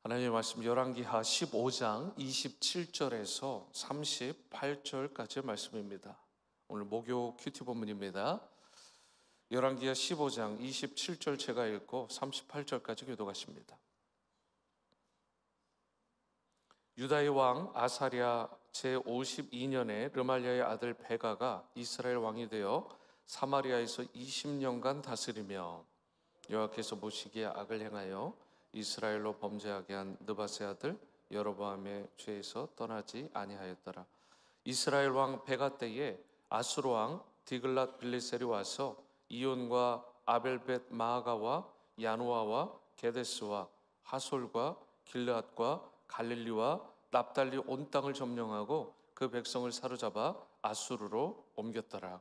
하나님의 말씀 열왕기하 15장 27절에서 38절까지의 말씀입니다. 오늘 목요 큐티 본문입니다. 열왕기하 15장 27절 제가 읽고 38절까지 교독하십니다. 유다의 왕 아사랴 제52년에 르말리아의 아들 베가가 이스라엘 왕이 되어 사마리아에서 20년간 다스리며 여호와께서 보시기에 악을 행하여 이스라엘로 범죄하게 한 느밧의 아들 여로보암의 죄에서 떠나지 아니하였더라. 이스라엘 왕 베가 때에 아수르 왕 디글랏 빌레셀이 와서 이온과 아벨벳 마아가와 야노아와 게데스와 하솔과 길르앗과 갈릴리와 납달리 온 땅을 점령하고 그 백성을 사로잡아 아수르로 옮겼더라.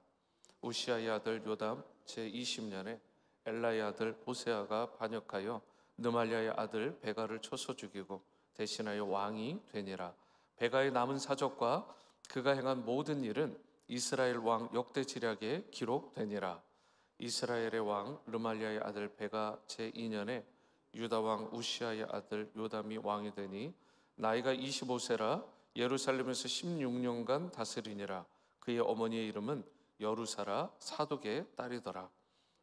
우시아의 아들 요담 제20년에 엘라의 아들 호세아가 반역하여 느말리아의 아들 베가를 쳐서 죽이고 대신하여 왕이 되니라. 베가의 남은 사적과 그가 행한 모든 일은 이스라엘 왕 역대지략에 기록되니라. 이스라엘의 왕 르말리아의 아들 베가 제2년에 유다 왕 우시아의 아들 요담이 왕이 되니 나이가 25세라 예루살렘에서 16년간 다스리니라. 그의 어머니의 이름은 여루사라 사독의 딸이더라.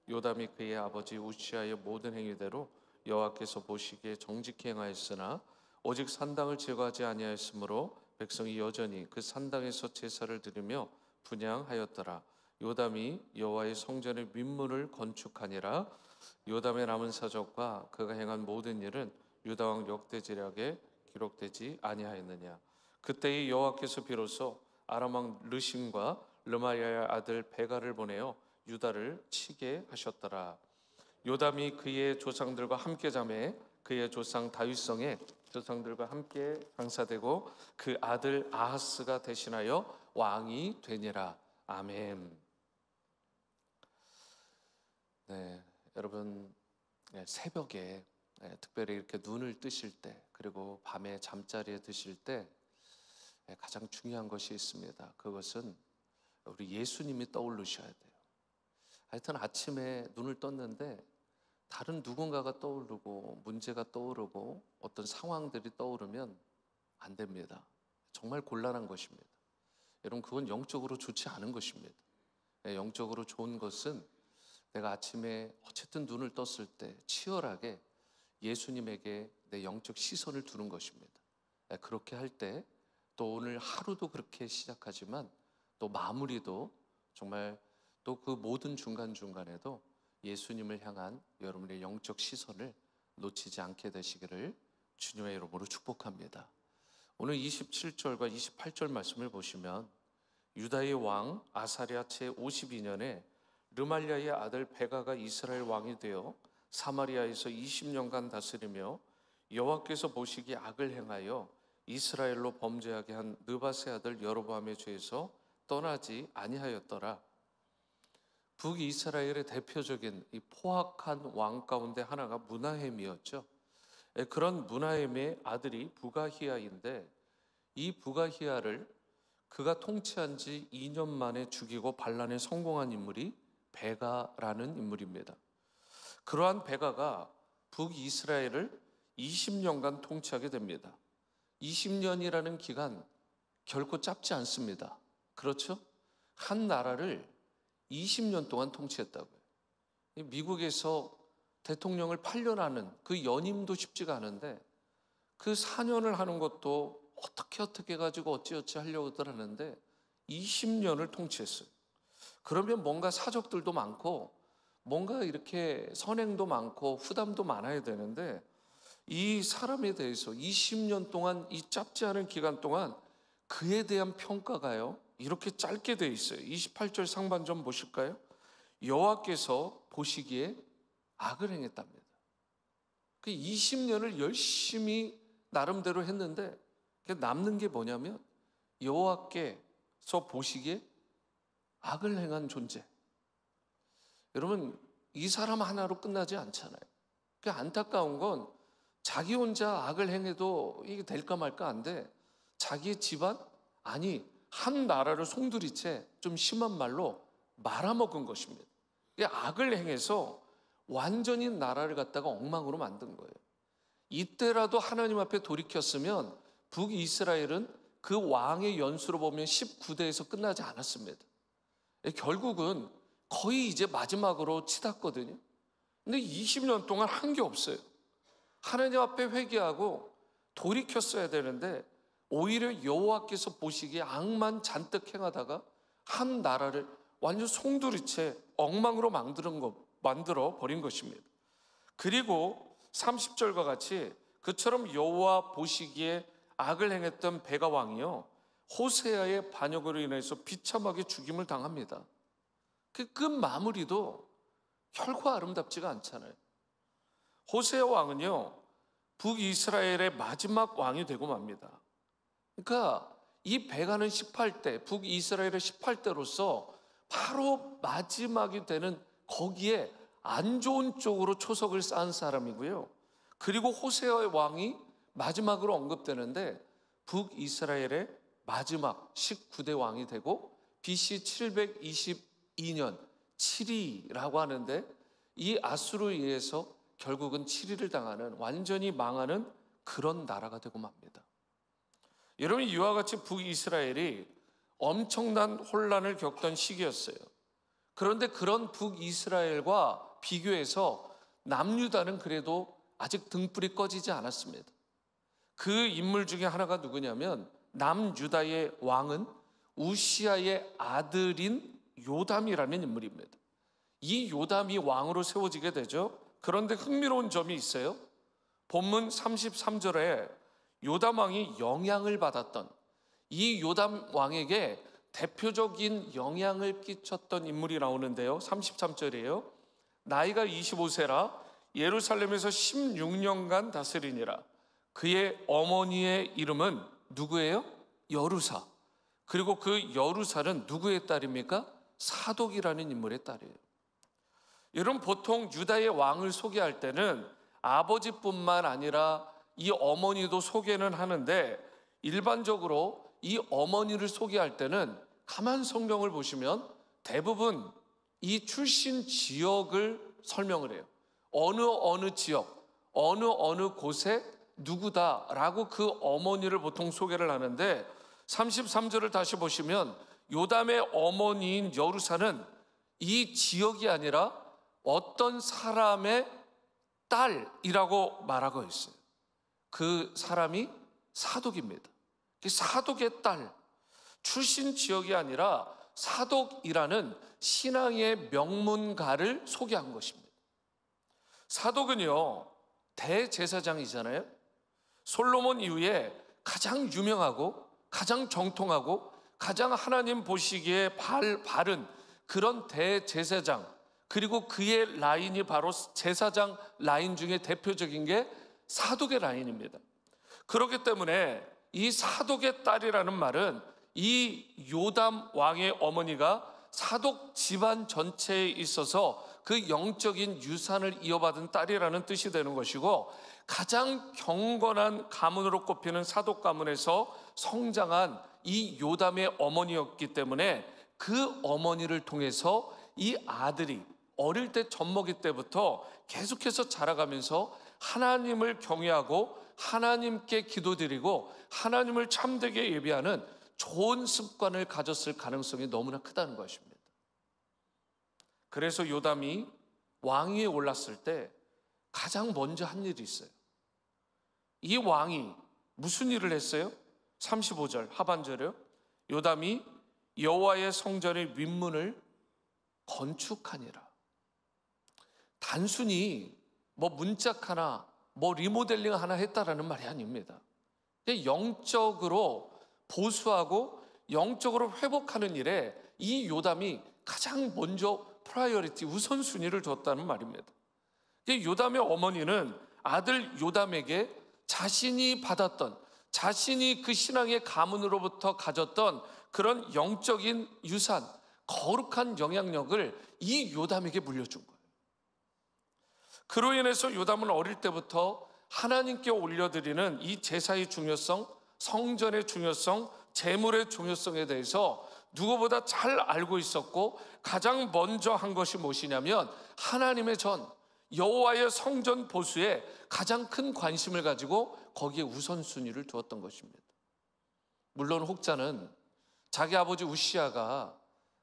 요담이 그의 아버지 우시아의 모든 행위대로 여호와께서 보시기에 정직히 행하였으나 오직 산당을 제거하지 아니하였으므로 백성이 여전히 그 산당에서 제사를 드리며 분향하였더라. 요담이 여호와의 성전의 민문을 건축하니라. 요담의 남은 사적과 그가 행한 모든 일은 유다 왕 역대지략에 기록되지 아니하였느냐. 그때의 여호와께서 비로소 아람 왕 르심과 르말리아의 아들 베가를 보내어 유다를 치게 하셨더라. 요담이 그의 조상들과 함께 잠에 그의 조상 다윗성의 조상들과 함께 장사되고 그 아들 아하스가 대신하여 왕이 되니라. 아멘. 네, 여러분 새벽에 특별히 이렇게 눈을 뜨실 때 그리고 밤에 잠자리에 드실 때 가장 중요한 것이 있습니다. 그것은 우리 예수님이 떠오르셔야 돼요. 하여튼 아침에 눈을 떴는데 다른 누군가가 떠오르고 문제가 떠오르고 어떤 상황들이 떠오르면 안 됩니다. 정말 곤란한 것입니다. 여러분 그건 영적으로 좋지 않은 것입니다. 영적으로 좋은 것은 내가 아침에 어쨌든 눈을 떴을 때 치열하게 예수님에게 내 영적 시선을 두는 것입니다. 그렇게 할 때 또 오늘 하루도 그렇게 시작하지만 또 마무리도 정말 또 그 모든 중간중간에도 예수님을 향한 여러분의 영적 시선을 놓치지 않게 되시기를 주님의 이름으로 축복합니다. 오늘 27절과 28절 말씀을 보시면 유다의 왕 아사랴 제52년에 르말리아의 아들 베가가 이스라엘 왕이 되어 사마리아에서 20년간 다스리며 여호와께서 보시기에 악을 행하여 이스라엘로 범죄하게 한 느밧의 아들 여로보암의 죄에서 떠나지 아니하였더라. 북이스라엘의 대표적인 이 포악한 왕 가운데 하나가 므나헴이었죠. 그런 므나헴의 아들이 부가히야인데 이 부가히야를 그가 통치한 지 2년 만에 죽이고 반란에 성공한 인물이 베가라는 인물입니다. 그러한 베가가 북이스라엘을 20년간 통치하게 됩니다. 20년이라는 기간 결코 짧지 않습니다. 그렇죠? 한 나라를 20년 동안 통치했다고요. 미국에서 대통령을 8년 하는 그 연임도 쉽지가 않은데 그 4년을 하는 것도 어떻게 해가지고 어찌어찌 하려고들 하는데 20년을 통치했어요. 그러면 뭔가 사적들도 많고 뭔가 이렇게 선행도 많고 후담도 많아야 되는데 이 사람에 대해서 20년 동안 이 짧지 않은 기간 동안 그에 대한 평가가요 이렇게 짧게 되어 있어요. 28절 상반 좀 보실까요? 여호와께서 보시기에 악을 행했답니다. 그 20년을 열심히 나름대로 했는데 남는 게 뭐냐면 여호와께서 보시기에 악을 행한 존재. 여러분 이 사람 하나로 끝나지 않잖아요. 그 안타까운 건 자기 혼자 악을 행해도 이게 될까 말까 한데 자기의 집안 아니 한 나라를 송두리째 좀 심한 말로 말아먹은 것입니다. 악을 행해서 완전히 나라를 갖다가 엉망으로 만든 거예요. 이때라도 하나님 앞에 돌이켰으면 북이스라엘은 그 왕의 연수로 보면 19대에서 끝나지 않았습니다. 결국은 거의 이제 마지막으로 치닫거든요. 근데 20년 동안 한 게 없어요. 하나님 앞에 회개하고 돌이켰어야 되는데 오히려 여호와께서 보시기에 악만 잔뜩 행하다가 한 나라를 완전 송두리째 엉망으로 만들어 버린 것입니다. 그리고 30절과 같이 그처럼 여호와 보시기에 악을 행했던 베가 왕이요, 호세아의 반역으로 인해서 비참하게 죽임을 당합니다. 그 마무리도 결코 아름답지가 않잖아요. 호세아 왕은요, 북이스라엘의 마지막 왕이 되고 맙니다. 그러니까 이 베가는 18대, 북이스라엘의 18대로서 바로 마지막이 되는 거기에 안 좋은 쪽으로 초석을 쌓은 사람이고요. 그리고 호세아의 왕이 마지막으로 언급되는데 북이스라엘의 마지막 19대 왕이 되고 BC 722년 7위라고 하는데 이 아수르에 의해서 결국은 7위를 당하는, 완전히 망하는 그런 나라가 되고 맙니다. 여러분, 이와 같이 북이스라엘이 엄청난 혼란을 겪던 시기였어요. 그런데 그런 북이스라엘과 비교해서 남유다는 그래도 아직 등불이 꺼지지 않았습니다. 그 인물 중에 하나가 누구냐면 남유다의 왕은 우시아의 아들인 요담이라는 인물입니다. 이 요담이 왕으로 세워지게 되죠. 그런데 흥미로운 점이 있어요. 본문 33절에 요담 왕이 영향을 받았던, 이 요담 왕에게 대표적인 영향을 끼쳤던 인물이 나오는데요. 33절이에요. 나이가 25세라 예루살렘에서 16년간 다스리니라. 그의 어머니의 이름은 누구예요? 여루사. 그리고 그 여루사는 누구의 딸입니까? 사독이라는 인물의 딸이에요. 여러분, 보통 유다의 왕을 소개할 때는 아버지뿐만 아니라 이 어머니도 소개는 하는데, 일반적으로 이 어머니를 소개할 때는 가만 성경을 보시면 대부분 이 출신 지역을 설명을 해요. 어느 지역, 어느 곳에 누구다라고 그 어머니를 보통 소개를 하는데, 33절을 다시 보시면 요담의 어머니인 여루사는 이 지역이 아니라 어떤 사람의 딸이라고 말하고 있어요. 그 사람이 사독입니다. 사독의 딸, 출신 지역이 아니라 사독이라는 신앙의 명문가를 소개한 것입니다. 사독은요, 대제사장이잖아요. 솔로몬 이후에 가장 유명하고 가장 정통하고 가장 하나님 보시기에 바른 그런 대제사장, 그리고 그의 라인이 바로 제사장 라인 중에 대표적인 게 사독의 라인입니다. 그렇기 때문에 이 사독의 딸이라는 말은 이 요담 왕의 어머니가 사독 집안 전체에 있어서 그 영적인 유산을 이어받은 딸이라는 뜻이 되는 것이고, 가장 경건한 가문으로 꼽히는 사독 가문에서 성장한 이 요담의 어머니였기 때문에 그 어머니를 통해서 이 아들이 어릴 때 젖먹이 때부터 계속해서 자라가면서 하나님을 경외하고 하나님께 기도드리고 하나님을 참되게 예배하는 좋은 습관을 가졌을 가능성이 너무나 크다는 것입니다. 그래서 요담이 왕위에 올랐을 때 가장 먼저 한 일이 있어요. 이 왕이 무슨 일을 했어요? 35절 하반절이요. 요담이 여호와의 성전의 윗문을 건축하니라. 단순히 문짝 하나, 리모델링 하나 했다라는 말이 아닙니다. 영적으로 보수하고 영적으로 회복하는 일에 이 요담이 가장 먼저 프라이어리티, 우선순위를 뒀다는 말입니다. 요담의 어머니는 아들 요담에게 자신이 받았던, 자신이 그 신앙의 가문으로부터 가졌던 그런 영적인 유산, 거룩한 영향력을 이 요담에게 물려준 거예요. 그로 인해서 요담은 어릴 때부터 하나님께 올려드리는 이 제사의 중요성, 성전의 중요성, 제물의 중요성에 대해서 누구보다 잘 알고 있었고, 가장 먼저 한 것이 무엇이냐면 하나님의 전, 여호와의 성전 보수에 가장 큰 관심을 가지고 거기에 우선순위를 두었던 것입니다. 물론 혹자는 자기 아버지 우시야가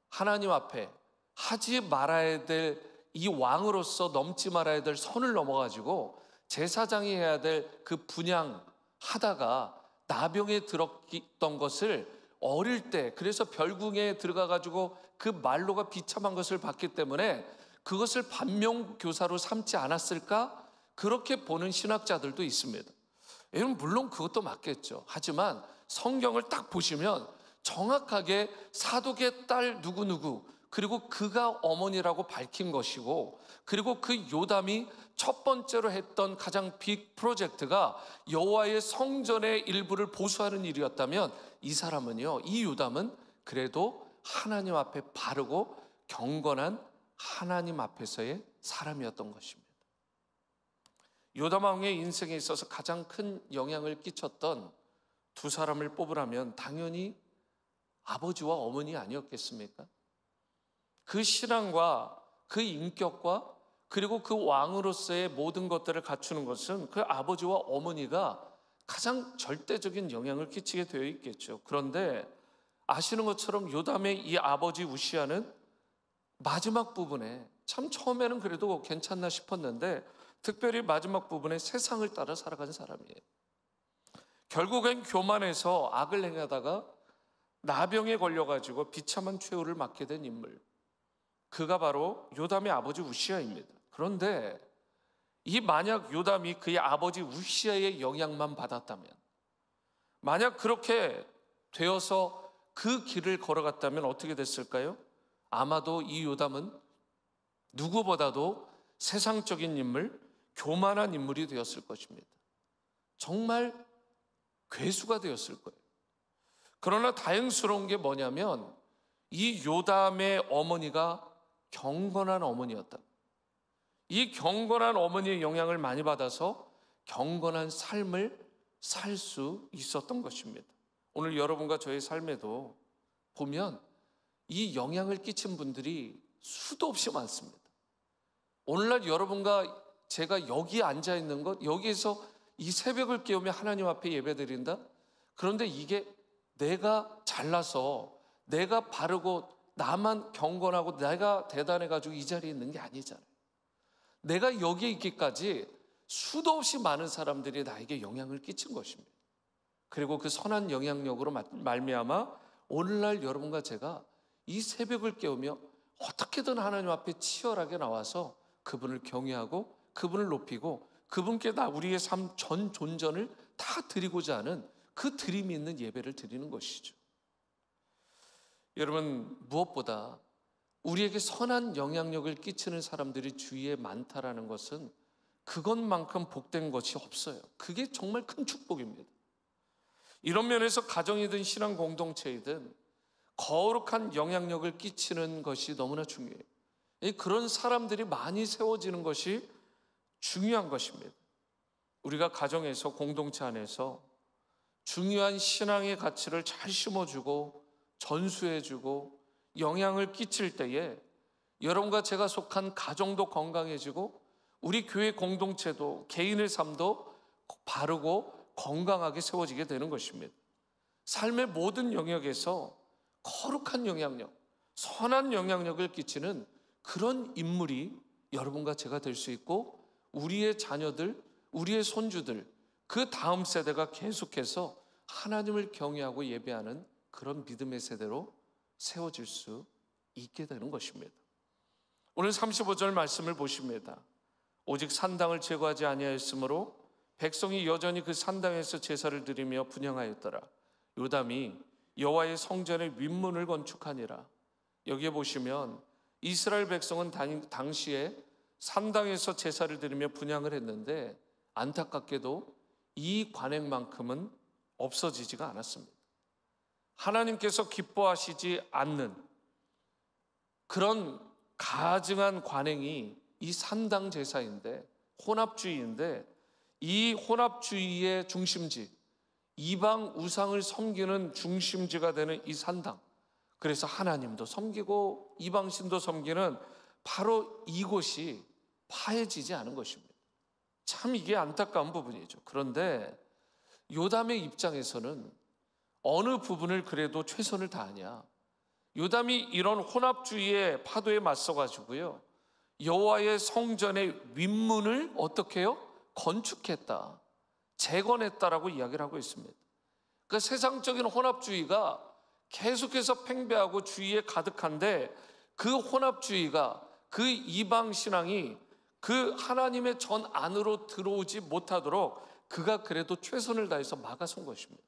하나님 앞에 하지 말아야 될 이 왕으로서 넘지 말아야 될 선을 넘어가지고 제사장이 해야 될 그 분향하다가 나병에 들었던 것을 어릴 때, 그래서 별궁에 들어가가지고 그 말로가 비참한 것을 봤기 때문에 그것을 반면교사로 삼지 않았을까? 그렇게 보는 신학자들도 있습니다. 여러분, 물론 그것도 맞겠죠. 하지만 성경을 딱 보시면 정확하게 사독의 딸 누구누구, 그리고 그가 어머니라고 밝힌 것이고, 그리고 그 요담이 첫 번째로 했던 가장 빅 프로젝트가 여호와의 성전의 일부를 보수하는 일이었다면, 이 사람은요, 이 요담은 그래도 하나님 앞에 바르고 경건한 하나님 앞에서의 사람이었던 것입니다. 요담 왕의 인생에 있어서 가장 큰 영향을 끼쳤던 두 사람을 뽑으라면 당연히 아버지와 어머니 아니었겠습니까? 그 신앙과 그 인격과 그리고 그 왕으로서의 모든 것들을 갖추는 것은 그 아버지와 어머니가 가장 절대적인 영향을 끼치게 되어 있겠죠. 그런데 아시는 것처럼 요담의 이 아버지 우시야는 마지막 부분에, 참 처음에는 그래도 괜찮나 싶었는데 특별히 마지막 부분에 세상을 따라 살아간 사람이에요. 결국엔 교만해서 악을 행하다가 나병에 걸려가지고 비참한 최후를 맞게 된 인물, 그가 바로 요담의 아버지 우시야입니다. 그런데 이 만약 요담이 그의 아버지 우시야의 영향만 받았다면, 만약 그렇게 되어서 그 길을 걸어갔다면 어떻게 됐을까요? 아마도 이 요담은 누구보다도 세상적인 인물, 교만한 인물이 되었을 것입니다. 정말 괴수가 되었을 거예요. 그러나 다행스러운 게 뭐냐면 이 요담의 어머니가 경건한 어머니였다. 이 경건한 어머니의 영향을 많이 받아서 경건한 삶을 살 수 있었던 것입니다. 오늘 여러분과 저의 삶에도 보면 이 영향을 끼친 분들이 수도 없이 많습니다. 오늘날 여러분과 제가 여기 앉아 있는 것, 여기에서 이 새벽을 깨우며 하나님 앞에 예배드린다? 그런데 이게 내가 잘나서, 내가 바르고, 나만 경건하고 내가 대단해가지고 이 자리에 있는 게 아니잖아요. 내가 여기에 있기까지 수도 없이 많은 사람들이 나에게 영향을 끼친 것입니다. 그리고 그 선한 영향력으로 말미암아 오늘날 여러분과 제가 이 새벽을 깨우며 어떻게든 하나님 앞에 치열하게 나와서 그분을 경외하고 그분을 높이고 그분께 우리의 삶 전 존전을 다 드리고자 하는 그 드림이 있는 예배를 드리는 것이죠. 여러분, 무엇보다 우리에게 선한 영향력을 끼치는 사람들이 주위에 많다라는 것은 그것만큼 복된 것이 없어요. 그게 정말 큰 축복입니다. 이런 면에서 가정이든 신앙 공동체이든 거룩한 영향력을 끼치는 것이 너무나 중요해요. 그런 사람들이 많이 세워지는 것이 중요한 것입니다. 우리가 가정에서, 공동체 안에서 중요한 신앙의 가치를 잘 심어주고 전수해주고 영향을 끼칠 때에 여러분과 제가 속한 가정도 건강해지고 우리 교회 공동체도, 개인의 삶도 바르고 건강하게 세워지게 되는 것입니다. 삶의 모든 영역에서 거룩한 영향력, 선한 영향력을 끼치는 그런 인물이 여러분과 제가 될 수 있고 우리의 자녀들, 우리의 손주들, 그 다음 세대가 계속해서 하나님을 경외하고 예배하는 그런 믿음의 세대로 세워질 수 있게 되는 것입니다. 오늘 35절 말씀을 보십니다. 오직 산당을 제거하지 아니하였으므로 백성이 여전히 그 산당에서 제사를 드리며 분향하였더라. 요담이 여호와의 성전의 윗문을 건축하니라. 여기에 보시면 이스라엘 백성은 당시에 산당에서 제사를 드리며 분향을 했는데 안타깝게도 이 관행만큼은 없어지지가 않았습니다. 하나님께서 기뻐하시지 않는 그런 가증한 관행이 이 산당 제사인데, 혼합주의인데, 이 혼합주의의 중심지, 이방 우상을 섬기는 중심지가 되는 이 산당, 그래서 하나님도 섬기고 이방신도 섬기는 바로 이곳이 파해지지 않은 것입니다. 참 이게 안타까운 부분이죠. 그런데 요담의 입장에서는 어느 부분을 그래도 최선을 다하냐? 요담이 이런 혼합주의의 파도에 맞서가지고요, 여호와의 성전의 윗문을 어떻게 해요? 건축했다, 재건했다라고 이야기를 하고 있습니다. 그러니까 세상적인 혼합주의가 계속해서 팽배하고 주위에 가득한데, 그 혼합주의가, 그 이방 신앙이 그 하나님의 전 안으로 들어오지 못하도록 그가 그래도 최선을 다해서 막아선 것입니다.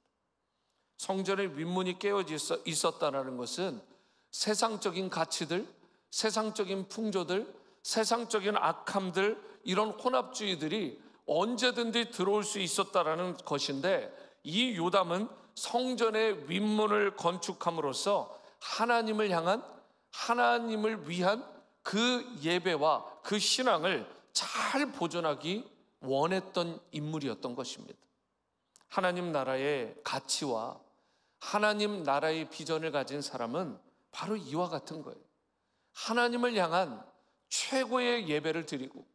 성전의 윗문이 깨어져 있었다는 것은 세상적인 가치들, 세상적인 풍조들, 세상적인 악함들, 이런 혼합주의들이 언제든지 들어올 수 있었다는 것인데, 이 요담은 성전의 윗문을 건축함으로써 하나님을 향한, 하나님을 위한 그 예배와 그 신앙을 잘 보존하기 원했던 인물이었던 것입니다. 하나님 나라의 가치와 하나님 나라의 비전을 가진 사람은 바로 이와 같은 거예요. 하나님을 향한 최고의 예배를 드리고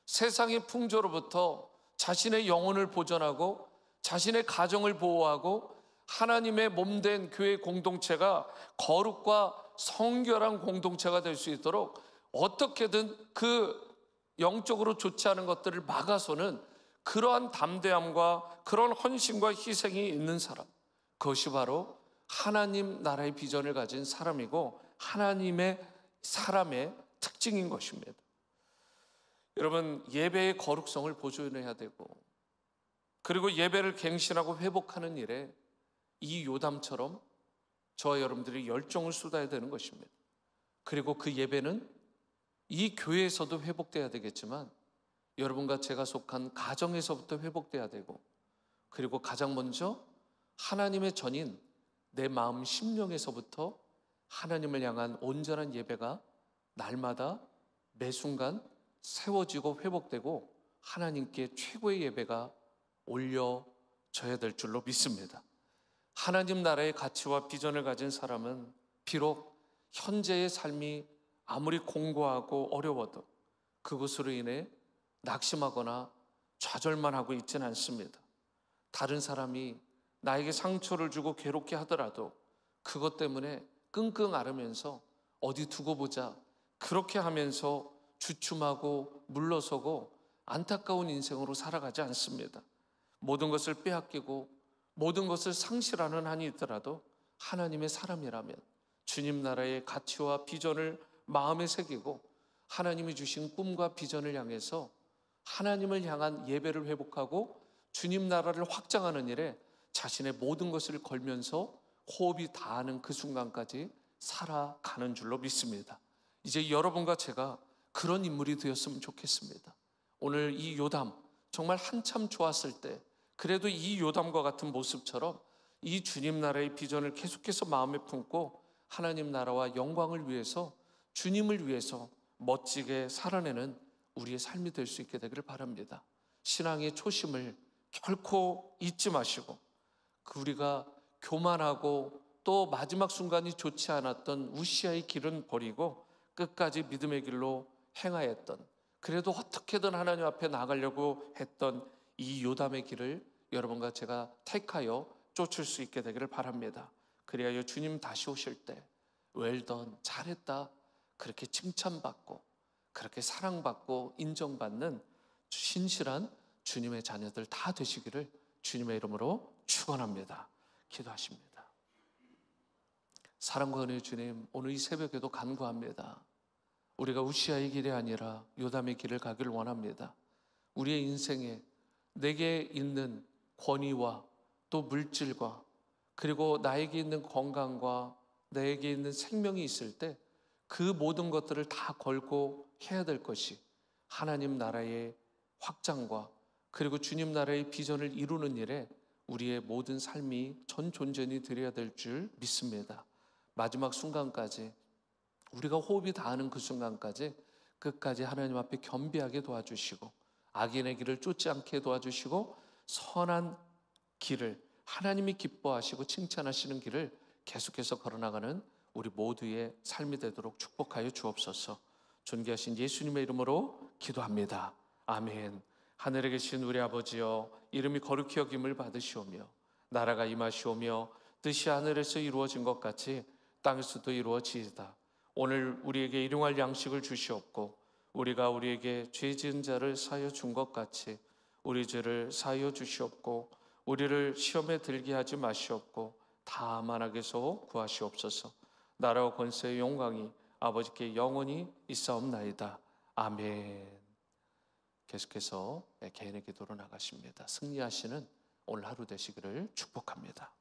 세상의 풍조로부터 자신의 영혼을 보존하고 자신의 가정을 보호하고 하나님의 몸된 교회 공동체가 거룩과 성결한 공동체가 될 수 있도록 어떻게든 그 영적으로 좋지 않은 것들을 막아서는 그러한 담대함과 그런 헌신과 희생이 있는 사람, 그것이 바로 하나님 나라의 비전을 가진 사람이고 하나님의 사람의 특징인 것입니다. 여러분, 예배의 거룩성을 보존해야 되고, 그리고 예배를 갱신하고 회복하는 일에 이 요담처럼 저와 여러분들이 열정을 쏟아야 되는 것입니다. 그리고 그 예배는 이 교회에서도 회복돼야 되겠지만 여러분과 제가 속한 가정에서부터 회복돼야 되고, 그리고 가장 먼저 하나님의 전인 내 마음 심령에서부터 하나님을 향한 온전한 예배가 날마다 매 순간 세워지고 회복되고 하나님께 최고의 예배가 올려져야 될 줄로 믿습니다. 하나님 나라의 가치와 비전을 가진 사람은 비록 현재의 삶이 아무리 공고하고 어려워도 그것으로 인해 낙심하거나 좌절만 하고 있지는 않습니다. 다른 사람이 나에게 상처를 주고 괴롭게 하더라도 그것 때문에 끙끙 앓으면서 어디 두고 보자, 그렇게 하면서 주춤하고 물러서고 안타까운 인생으로 살아가지 않습니다. 모든 것을 빼앗기고 모든 것을 상실하는 한이 있더라도 하나님의 사람이라면 주님 나라의 가치와 비전을 마음에 새기고 하나님이 주신 꿈과 비전을 향해서 하나님을 향한 예배를 회복하고 주님 나라를 확장하는 일에 자신의 모든 것을 걸면서 호흡이 다하는 그 순간까지 살아가는 줄로 믿습니다. 이제 여러분과 제가 그런 인물이 되었으면 좋겠습니다. 오늘 이 요담, 정말 한참 좋았을 때 그래도 이 요담과 같은 모습처럼 이 주님 나라의 비전을 계속해서 마음에 품고 하나님 나라와 영광을 위해서, 주님을 위해서 멋지게 살아내는 우리의 삶이 될 수 있게 되기를 바랍니다. 신앙의 초심을 결코 잊지 마시고, 우리가 교만하고 또 마지막 순간이 좋지 않았던 우시아의 길은 버리고 끝까지 믿음의 길로 행하였던, 그래도 어떻게든 하나님 앞에 나가려고 했던 이 요담의 길을 여러분과 제가 택하여 쫓을 수 있게 되기를 바랍니다. 그리하여 주님 다시 오실 때 웰던, 잘했다, 그렇게 칭찬받고 그렇게 사랑받고 인정받는 신실한 주님의 자녀들 다 되시기를 주님의 이름으로 축원합니다. 기도하십니다. 사랑과 은혜의 주님, 오늘 이 새벽에도 간구합니다. 우리가 우시아의 길이 아니라 요담의 길을 가기를 원합니다. 우리의 인생에 내게 있는 권위와 또 물질과 그리고 나에게 있는 건강과 나에게 있는 생명이 있을 때 그 모든 것들을 다 걸고 해야 될 것이 하나님 나라의 확장과 그리고 주님 나라의 비전을 이루는 일에 우리의 모든 삶이 전 존재니 드려야 될 줄 믿습니다. 마지막 순간까지, 우리가 호흡이 닿는 그 순간까지 끝까지 하나님 앞에 겸비하게 도와주시고 악인의 길을 쫓지 않게 도와주시고 선한 길을, 하나님이 기뻐하시고 칭찬하시는 길을 계속해서 걸어나가는 우리 모두의 삶이 되도록 축복하여 주옵소서. 존귀하신 예수님의 이름으로 기도합니다. 아멘. 하늘에 계신 우리 아버지여, 이름이 거룩히 여김을 받으시오며 나라가 임하시오며 뜻이 하늘에서 이루어진 것 같이 땅에서도 이루어지이다. 오늘 우리에게 일용할 양식을 주시옵고 우리가 우리에게 죄 지은 자를 사하여 준 것 같이 우리 죄를 사하여 주시옵고 우리를 시험에 들게 하지 마시옵고 다만 악에서 구하시옵소서. 나라와 권세의 영광이 아버지께 영원히 있사옵나이다. 아멘. 계속해서 개인의 기도로 나가십니다. 승리하시는 오늘 하루 되시기를 축복합니다.